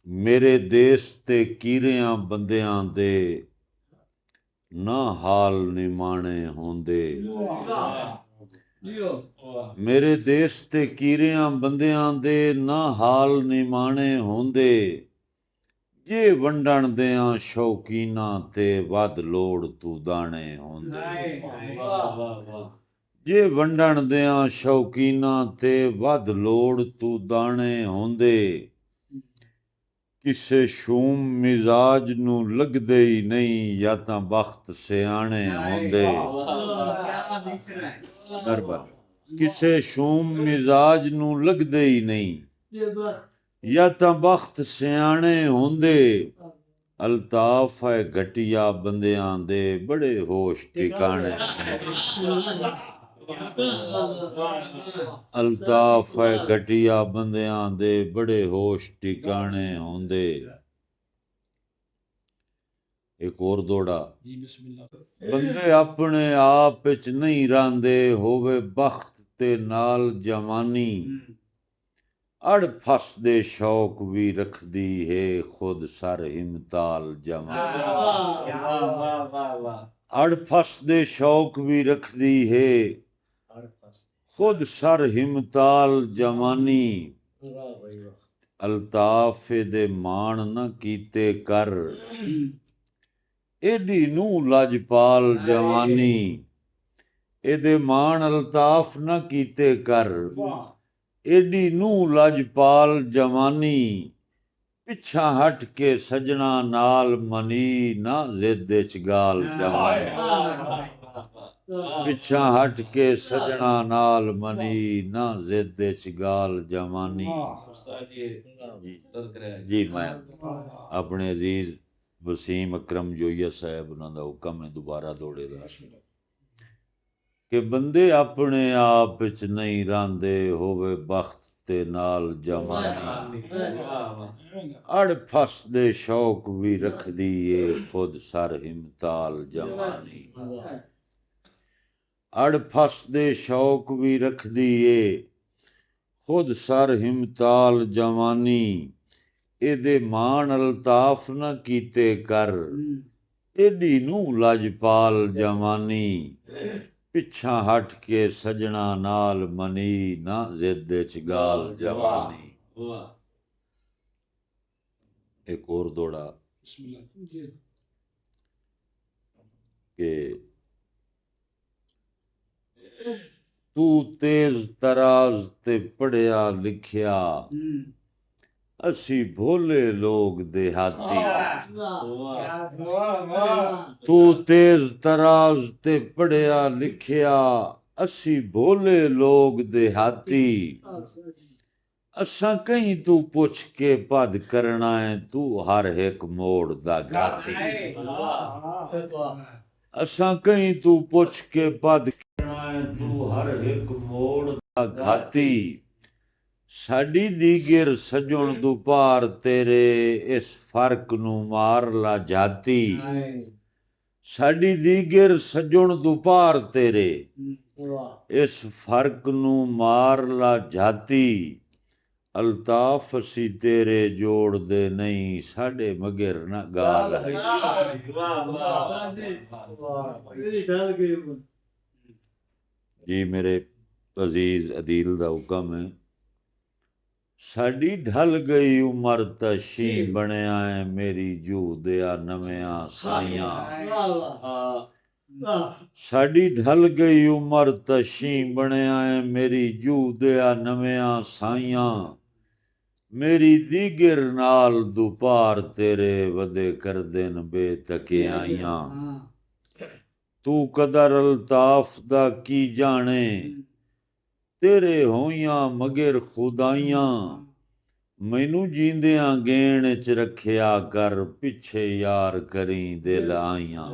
ਮੇਰੇ ਦੇਸ ਤੇ ਕੀਰਿਆਂ ਬੰਦਿਆਂ ਦੇ ਨਾ ਹਾਲ ਨਿਮਾਣੇ ਹੁੰਦੇ। ਮੇਰੇ ਦੇਸ ਤੇ ਕੀਰਿਆਂ ਬੰਦਿਆਂ ਦੇ ਨਾ ਹਾਲ ਨਿਮਾਣੇ ਹੁੰਦੇ। ਜੇ ਵੰਡਣ ਦਿਆਂ ਸ਼ੌਕੀਨਾਂ ਤੇ ਵੱਧ ਲੋੜ ਤੂੰ ਦਾਣੇ ਹੁੰਦੇ। ਜੇ ਵੰਡਣ ਦਿਆਂ ਸ਼ੌਕੀਨਾਂ ਤੇ ਵੱਧ ਲੋੜ ਤੂੰ ਦਾਣੇ ਹੁੰਦੇ। ਕਿਸੇ ਸ਼ੂਮ ਮਿਜ਼ਾਜ ਨੂੰ ਲੱਗਦੇ ਹੀ ਨਹੀਂ, ਜਾਂ ਤਾਂ ਬਖਤ ਸਿਆਣੇ ਹੁੰਦੇ। ਕਿਸੇ ਸ਼ੂਮ ਮਿਜ਼ਾਜ ਨੂੰ ਲੱਗਦੇ ਹੀ ਨਹੀਂ, ਜਾਂ ਤਾਂ ਬਖਤ ਸਿਆਣੇ ਹੁੰਦੇ। ਅਲਤਾਫ ਹੈ ਘਟੀਆ ਬੰਦਿਆਂ ਦੇ ਬੜੇ ਹੋਸ਼ ਟਿਕਾਣੇ। ਅਲਤਾਫ ਹੈ ਘਟੀਆ ਬੰਦਿਆਂ ਦੇ ਬੜੇ ਹੋਸ਼ ਟਿਕਾਣੇ ਹੁੰਦੇ। ਇੱਕ ਹੋਰ ਦੋੜਾ। ਬੰਦੇ ਆਪਣੇ ਆਪ ਵਿੱਚ ਨਹੀਂ ਰਹਿੰਦੇ, ਹੋਵੇ ਬਖਤ ਤੇ ਨਾਲ ਜਵਾਨੀ। ਅੜ ਫਸ ਦੇ ਸ਼ੌਕ ਵੀ ਰੱਖਦੀ ਹੈ, ਖੁਦ ਸਰ ਹਿਮਤਾਲ ਜਵਾਨੀ। ਅੜ ਫਸ ਦੇ ਸ਼ੌਕ ਵੀ ਰੱਖਦੀ ਹੈ, ਖੁਦ ਸਰ ਹਿਮਤਾਲ ਜਵਾਨੀ। ਅਲਤਾਫ ਦੇ ਮਾਣ ਨਾ ਕੀਤੇ ਕਰ, ਏਡੀ ਨੂੰ ਲਾਜਪਾਲ ਜਵਾਨੀ। ਇਹਦੇ ਮਾਣ ਅਲਤਾਫ ਨਾ ਕੀਤੇ ਕਰ, ਏਡੀ ਨੂੰ ਲਾਜਪਾਲ ਜਵਾਨੀ। ਪਿੱਛਾ ਹਟ ਕੇ ਸਜਣਾ ਨਾਲ ਮਨੀ, ਨਾ ਜ਼ਿੱਦ ਚ ਗਾਲ ਜਵਾਨੀ। ਪਿੱਛਾ ਹਟ ਕੇ ਸਜਣਾ ਨਾਲ ਮਨੀ, ਨਾ ਜ਼ਿੱਦ ਚ ਗਾਲ ਜਵਾਨੀ। ਜੀ ਮੈਂ ਆਪਣੇ ਅਜ਼ੀਜ਼ ਵਸੀਮ ਅਕਰਮ ਜੋਈਆ ਸਾਹਿਬ, ਉਹਨਾਂ ਦਾ ਹੁਕਮ ਹੈ ਦੁਬਾਰਾ ਦੌੜੇ ਦਾ, ਕਿ ਬੰਦੇ ਆਪਣੇ ਆਪ ਵਿੱਚ ਨਹੀਂ ਰਹਿੰਦੇ, ਹੋਵੇ ਬਖਤ ਤੇ ਨਾਲ ਜਵਾਨੀ। ਅੜ ਫਸ ਦੇ ਸ਼ੌਕ ਵੀ ਰੱਖਦੀ ਏ, ਖੁਦ ਸਰ ਹਿਮਤਾਲ ਜਵਾਨੀ। ਅੜ ਫਸ ਦੇ ਸ਼ੌਕ ਵੀ ਰੱਖਦੀ ਏ, ਖੁਦ ਸਰ ਹਿਮਤਾਲ ਜਵਾਨੀ। ਇਹਦੇ ਮਾਣ ਅਲਤਾਫ ਨਾ ਕੀਤੇ ਕਰ, ਏਡੀ ਨੂੰ ਲਾਜਪਾਲ ਜਵਾਨੀ। ਪਿੱਛਾ ਹਟ ਕੇ ਸਜਣਾ ਨਾਲ ਮਨੀ, ਨਾ ਜ਼ਿੱਦ ਚ ਗਾਲ ਜਵਾਨੀ। ਇੱਕ ਹੋਰ ਦੋੜਾ ਕਿ ਤੂੰ ਤੇਜ਼ ਤਰਾਜ਼ ਤੇ ਪੜ੍ਹਿਆ ਲਿਖਿਆ, ਅਸੀਂ ਭੋਲੇ ਲੋਕ ਦੇਹਾਤੀ। ਤੂੰ ਤੇਜ਼ ਤਰਾਜ਼ ਤੇ ਪੜ੍ਹਿਆ ਲਿਖਿਆ, ਅਸੀਂ ਭੋਲੇ ਲੋਕ ਦੇਹਾਤੀ। ਅਸਾਂ ਕਹੀਂ ਤੂੰ ਪੁੱਛ ਕੇ ਪਦ ਕਰਨਾ ਹੈ, ਤੂੰ ਹਰ ਇੱਕ ਮੋੜ ਦਾ ਗਾਤੀ। ਅਸਾਂ ਕਹੀਂ ਤੂੰ ਪੁੱਛ ਕੇ ਪਦ ਕਰਨਾ ਹੈ, ਤੂੰ ਹਰ ਇੱਕ ਮੋੜ ਦਾ ਘਾਤੀ। ਸਾਡੀ ਦੀਗਰ ਸਜਣ ਦੁਪਾਰ ਤੇਰੇ, ਇਸ ਫਰਕ ਨੂੰ ਮਾਰ ਲਾ ਜਾਤੀ। ਸਾਡੀ ਦੀਗਰ ਸਜਣ ਦੁਪਾਰ ਤੇਰੇ, ਇਸ ਫਰਕ ਨੂੰ ਮਾਰ ਲਾ ਜਾਤੀ। ਅਲਤਾਫ ਅਸੀਂ ਤੇਰੇ ਜੋੜਦੇ ਨਹੀਂ, ਸਾਡੇ ਮਗਰ ਨਾ ਗਾਲ ਹੈ। ਜੀ ਮੇਰੇ ਅਜ਼ੀਜ਼ ਅਦੀਲ ਦਾ ਹੁਕਮ ਹੈ, ਸਾਡੀ ਢਲ ਗਈ ਉਮਰ ਤਾਂ ਸ਼ੀਂ ਬਣਿਆ ਹੈ, ਮੇਰੀ ਜੂਹ ਦਿਆ ਨਵਿਆਂ ਸਾਈਆਂ। ਸਾਡੀ ਢਲ ਗਈ ਉਮਰ ਤਾਂ ਸ਼ੀਂ ਬਣਿਆ ਹੈ, ਮੇਰੀ ਜੂਹ ਦਿਆ ਨਵਿਆਂ ਸਾਈਆਂ। ਮੇਰੀ ਦੀਗਰ ਨਾਲ ਦੁਪਾਰ ਤੇਰੇ, ਵਧੇ ਕਰਦੇ ਨ ਬੇਤਕਿਆਈਆਂ। ਤੂੰ ਕਦਰ ਅਲਤਾਫ ਦਾ ਕੀ ਜਾਣੇ, ਤੇਰੇ ਹੋਈਆਂ ਮਗਰ ਖੁਦਾਈਆਂ। ਮੈਨੂੰ ਜੀਂਦਿਆਂ ਗੇਣ ਚ ਰੱਖਿਆ ਕਰ, ਪਿੱਛੇ ਯਾਰ ਕਰੀ ਦਿਲ ਆਈਆਂ।